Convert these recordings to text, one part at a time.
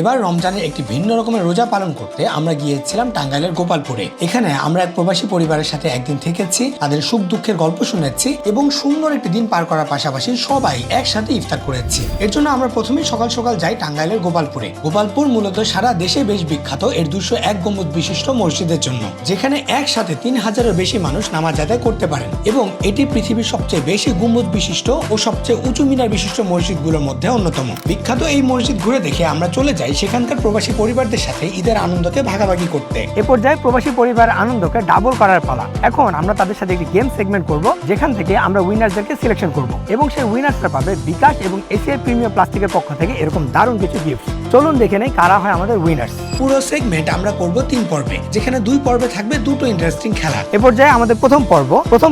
এবার রমজানের একটি ভিন্ন রকমের রোজা পালন করতে আমরা গিয়েছিলাম টাঙ্গাইলের গোপালপুরে। এখানে আমরা এক প্রবাসী পরিবারের সাথে একদিন থেকেছি, তাদের সুখ দুঃখের গল্প শুনেছি এবং সুন্দর একটি দিন পার করার পাশাপাশি সবাই একসাথে ইফতার করেছি। এর জন্য আমরা প্রথমেই সকাল সকাল যাই টাঙ্গাইলের গোপালপুরে। গোপালপুর মূলত সারা দেশে বেশ বিখ্যাত এর 201 গম্বুজ বিশিষ্ট মসজিদের জন্য, যেখানে একসাথে 3000-এর বেশি মানুষ নামাজ আদায় করতে পারেন এবং এটি পৃথিবীর সবচেয়ে বেশি গম্বুজ বিশিষ্ট ও সবচেয়ে উঁচু মিনার বিশিষ্ট মসজিদগুলোর মধ্যে অন্যতম। বিখ্যাত এই মসজিদ ঘুরে দেখে আমরা চলে যাই সেখানকার প্রবাসী পরিবারদের সাথে ঈদের আনন্দকে ভাগাভাগি করতে। এ পর্যায়ে প্রবাসী পরিবার আনন্দকে ডাবল করার পালা। এখন আমরা তাদের সাথে একটি গেম সেগমেন্ট করব, যেখান থেকে আমরা উইনার্সদেরকে সিলেকশন করব এবং সেই উইনার্সরা পাবে বিকাশ এবং এসিআই প্রিমিয়াম প্লাস্টিকের পক্ষ থেকে এরকম দারুণ কিছু গিফট। চলুন দেখে নেই কারা হয় আমাদের উইনার্স। পুরো সেগমেন্ট আমরা করব 3 পর্বে, যেখানে 2 পর্বে থাকবে দুটো ইন্টারেস্টিং খেলা। এ পর্যায়ে আমাদের প্রথম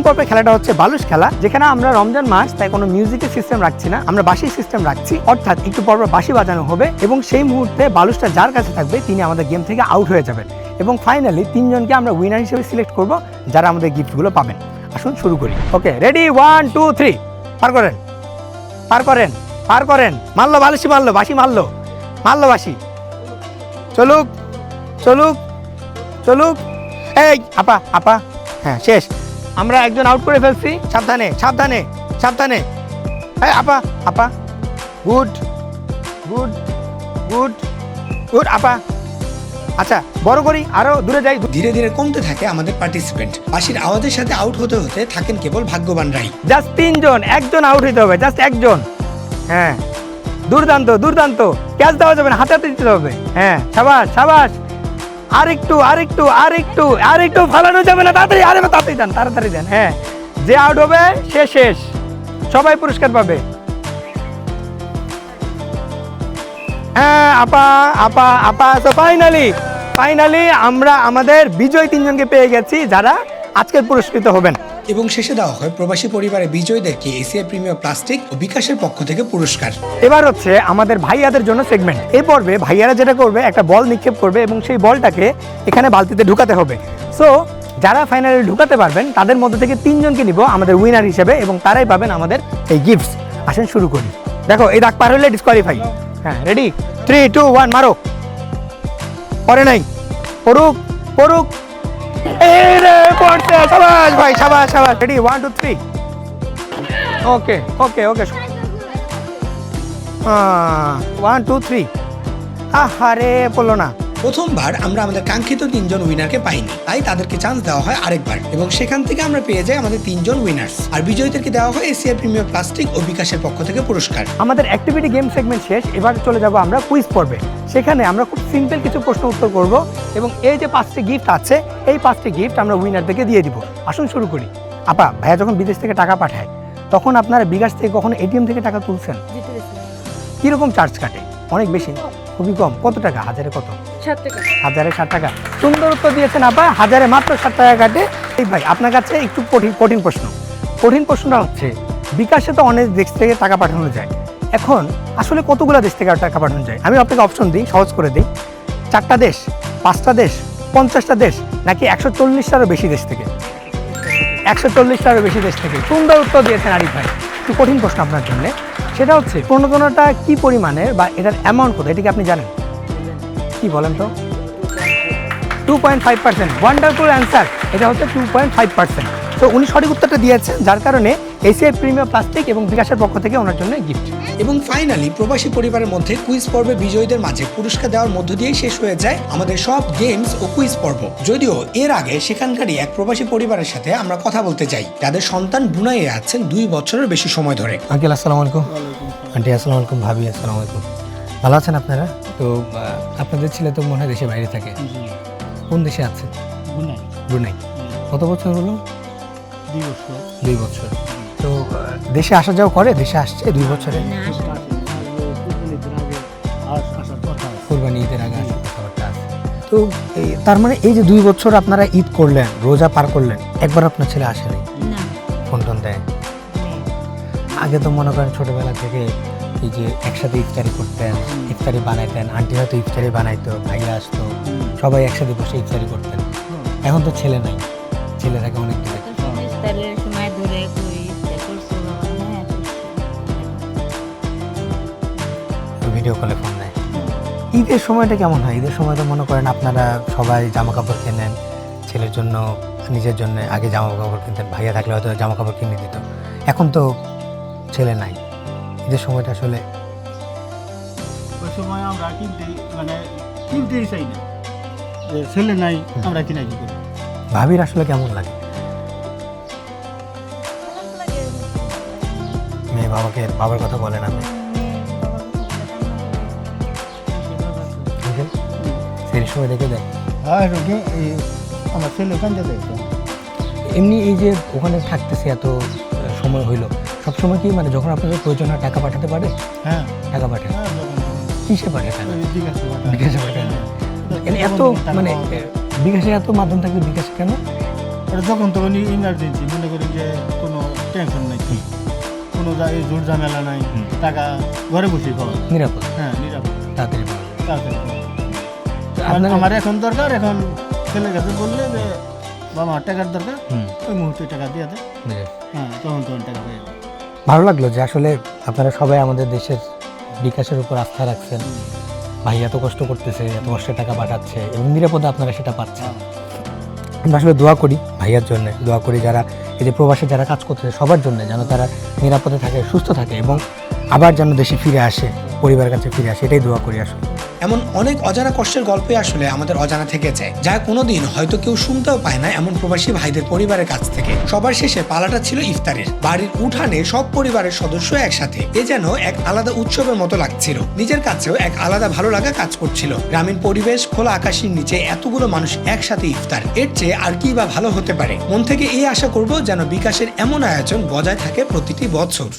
পর্বে খেলাটা হচ্ছে বালুশ খেলা, যেখানে আমরা রমজান মাস তাই কোনো মিউজিকের সিস্টেম রাখছি না, আমরা বাঁশি সিস্টেম রাখছি। অর্থাৎ একটু পর্ব বাঁশি বাজানো হবে এবং সেই মুহূর্তে বালুশটা যার কাছে থাকবে তিনি আমাদের গেম থেকে আউট হয়ে যাবেন এবং ফাইনালি 3 জনকে আমরা উইনার হিসেবে সিলেক্ট করব, যারা আমাদের গিফটগুলো পাবেন। আসুন শুরু করি। ওকে, রেডি, 1 2 3। পার করেন। মারলো বালুশি, মারলো বাঁশি, মারলো বাঁশি। চলুক। এই আপা, হ্যাঁ শেষ। আমরা একজন আউট করে ফেলছি। সাবধানে। এই আপা, গুড আপা। আচ্ছা, বড় করি, আরো দূরে যাই। ধীরে ধীরে কমতে থাকে আমাদের পার্টিসিপেন্ট। বাঁশির আওয়াজের সাথে আউট হতে হতে থাকেন কেবল ভাগ্যবানরাই। জাস্ট 3 জন, একজন আউট হতে হবে, জাস্ট একজন। হ্যাঁ, দুর্দান্ত। ক্যাচ দেওয়া যাবে না, হাতে দিতে হবে। হ্যাঁ, সাবাস। আরেকটু ফালানো যাবে না, তাড়াতাড়ি দেন। হ্যাঁ, যে আউট হবে সে শেষ, সবাই পুরস্কার পাবে। হ্যাঁ, আপা। তো ফাইনালি আমরা আমাদের বিজয়ী 3 জনকে পেয়ে গেছি, যারা আজকে পুরস্কৃত হবেন। এবং শেষে দেওয়া হয় প্রবাসী পরিবারের বিজয়ীদেরকে এসিআই প্রিমিয়াম প্লাস্টিক ও বিকাশের পক্ষ থেকে পুরস্কার। এবার হচ্ছে আমাদের ভাইয়াদের জন্য সেগমেন্ট। এই পর্বে ভাইয়ারা যেটা করবে, একটা বল নিক্ষেপ করবে এবং সেই বলটাকে এখানে বালতিতে ঢুকাতে হবে। সো যারা ফাইনালে ঢুকাতে পারবেন তাদের মধ্যে থেকে 3 জনকে নিব আমাদের উইনার হিসেবে এবং তারাই পাবেন আমাদের এই গিফটস। আসেন শুরু করি। দেখো, এই দাগ পার হলে ডিসকোয়ালিফাই। হ্যাঁ, রেডি, 3 2 1, মারো। পরে নাই, পড়ুক। এই রে, পড়ছে। সাবাস ভাই, সাবাস। রেডি, 1 2 3। ওকে 1 2 3। আহারে, পড়লো না। প্রথমবার আমরা আমাদের কাঙ্ক্ষিত 3 জন উইনারকে পাইনি, তাই তাদেরকে চান্স দেওয়া হয় আরেকবার এবং সেখান থেকে আমরা পেয়ে যাই আমাদের 3 জন উইনার্স। আর বিজয়ীদেরকে দেওয়া হয় এসিআই প্রিমিয়াম প্লাস্টিক ও বিকাশের পক্ষ থেকে পুরস্কার। আমাদের অ্যাক্টিভিটি গেম সেগমেন্ট শেষ। এবার চলে যাব আমরা কুইজ পর্বে। সেখানে আমরা খুব সিম্পল কিছু প্রশ্ন উত্তর করব এবং এই যে 5টি গিফট আছে, এই 5টি গিফট আমরা উইনারদেরকে দিয়ে দিব। আসুন শুরু করি। আপা, ভাইয়া যখন বিদেশ থেকে টাকা পাঠায় তখন আপনারা বিকাশ থেকে কখনো এটিএম থেকে টাকা তুলছেন? কিরকম চার্জ কাটে? অনেক বেশি, খুবই কম? কত টাকা? হাজারে কত? 7 টাকা। 1000-এ 7 টাকা। সুন্দর উত্তর দিয়েছেন আপা, 1000-এ মাত্র 7 টাকা কাটে। এই ভাই, আপনার কাছে একটু কঠিন প্রশ্নটা হচ্ছে, বিকাশে তো অনেক দেশ থেকে টাকা পাঠানো যায়, এখন আসলে কতগুলো দেশ থেকে টাকা পাঠানো যায়? আমি আপনাকে অপশন দিই, সহজ করে দিই। 4টা দেশ, 5টা দেশ, 50টা দেশ, নাকি 140টারও বেশি দেশ থেকে? 140টারও বেশি দেশ থেকে। সুন্দর উত্তর দিয়েছেন আরিফ ভাই। একটু কঠিন প্রশ্ন আপনার জন্য, সেটা হচ্ছে প্রণোদনাটা কি পরিমাণের বা এটার অ্যামাউন্ট কত, এটা কি আপনি জানেন? কি বলেন তো? 2.5%। Wonderful answer. এটা হচ্ছে 2.5%। তো উনি সঠিক উত্তরটা দিয়েছেন, যার কারণে এসিআই প্রিমিয়াম প্লাস্টিক এবং বিকাশের পক্ষ থেকে ওনার জন্য গিফট। এবং ফাইনালি প্রবাসী পরিবারের মধ্যে কুইজ পর্বে বিজয়ীদের মাঝে পুরস্কার দেওয়ার মধ্য দিয়েই শেষ হয়ে যায় আমাদের সব গেমস ও কুইজ পর্ব। যদিও এর আগে সেখানকারই এক প্রবাসী পরিবারের সাথে আমরা কথা বলতে যাই, যাদের সন্তান ব্রুনাইয়ে আছেন 2 বছরের বেশি সময় ধরে। আঙ্কেল আসসালামু আলাইকুম। আন্টি আসসালামু আলাইকুম। ভাবি আসসালামু আলাইকুম। ভালো আছেন আপনারা? তো আপনাদের ছেলে তো মনে হয় দেশে বাইরে থাকে, কোন দেশে আছে? ব্রুনাই। কত বছর হলো? 2 বছর। তো দেশে আসা যাওয়া করে? দেশে আসছে 2 বছরে? কুরবানি ঈদের আগে আসার কথাবার্তা আছে। তো তার মানে এই যে 2 বছর আপনারা ঈদ করলেন, রোজা পার করলেন, একবার আপনার ছেলে আসেনি? ফোন টোন দেয়? আগে তো মনে করেন ছোটবেলা থেকে এই যে একসাথে ইফতারি করতেন, ইফতারি বানাইতেন, আন্টি হয়তো ইফতারি বানাইতো, ভাইয়া আসতো, সবাই একসাথে বসে ইফতারি করতেন। এখন তো ছেলে নাই, ছেলে থাকে অনেক দূরে। ভিডিও কলে ফোন দেয়। ঈদের সময়টা কেমন হয়? ঈদের সময় তো মনে করেন আপনারা সবাই জামা কাপড় কেনেন, ছেলের জন্য, নিজের জন্য আগে জামা কাপড় কিনতেন, ভাইয়া থাকলে হয়তো জামা কাপড় কিনে দিত। এখন তো ছেলে নাই, ঈদের সময়টা আসলে ওই সময় আমরা কিনতেই চাই না, যে ছেলে নাই আমরা কিনা কি করি। ভাবির আসলে কেমন লাগে? মেয়ে বাবার কথা বলেন আপনি? সেই সময় দেখে দেয়। হ্যাঁ রোগী আমার ছেলে ওখান থেকে এমনি এই যে ওখানে থাকতেছে এত সময় হইলো, সবসময় কি মানে যখন আপনাদের প্রয়োজন হয় টাকা পাঠাতে পারে? হ্যাঁ টাকা পাঠায়? কিসে পাঠায় টাকা? বিকাশে পাঠায় না? এত মানে বিকাশে এত মাধ্যম থাকলে বিকাশে কেন? যখন তখন ইমার্জেন্সি, মনে করি যে কোনো টেনশন নাই, কোনো জোর ঝামেলা নাই, টাকা ঘরে বসে পাওয়া যায়। নিরাপদ, হ্যাঁ নিরাপদ, তাড়াতাড়ি পাওয়া যায়। তাড়াতাড়ি পাওয়া যায়। আপনার- আমার এখন দরকার, এখন ছেলের কাছে বললে যে বাবা আমার টাকার দরকার, হুম, ওই মুহূর্তে টাকা দিয়ে দেয়। বুঝেছি। হ্যাঁ তখন টাকা পেয়ে যায়। ভালো লাগলো যে আসলে আপনারা সবাই আমাদের দেশের বিকাশের উপর আস্থা রাখছেন। ভাই এত কষ্ট করতেছে, এত কষ্টে টাকা পাঠাচ্ছে এবং নিরাপদে আপনারা সেটা পাচ্ছেন। আমরা আসলে দোয়া করি ভাইয়ার জন্য, দোয়া করি যারা এই যে প্রবাসে যারা কাজ করতেছে সবার জন্য, যেন তারা নিরাপদে থাকে, সুস্থ থাকে এবং আবার যেন দেশে ফিরে আসে, পরিবারের কাছে ফিরে আসে, এটাই দোয়া করি আসলে। এমন অনেক অজানা কষ্টের গল্পই আসলে আমাদের অজানা থেকে যায়, যা কোনোদিন হয়তো কেউ শুনতেও পায় না এমন প্রবাসী ভাইদের পরিবারের কাছ থেকে। সবার শেষে পালাটা ছিল ইফতারের। বাড়ির উঠানে সব পরিবারের সদস্য একসাথে, এ যেন এক আলাদা উৎসবের মতো লাগছিল। নিজের কাছেও এক আলাদা ভালো লাগা কাজ করছিল। গ্রামীণ পরিবেশ, খোলা আকাশের নিচে এতগুলো মানুষ একসাথে ইফতার, এর চেয়ে আর কি বা ভালো হতে পারে। মন থেকে এই আশা করব যেন বিকাশের এমন আয়োজন বজায় থাকে প্রতিটি বছর।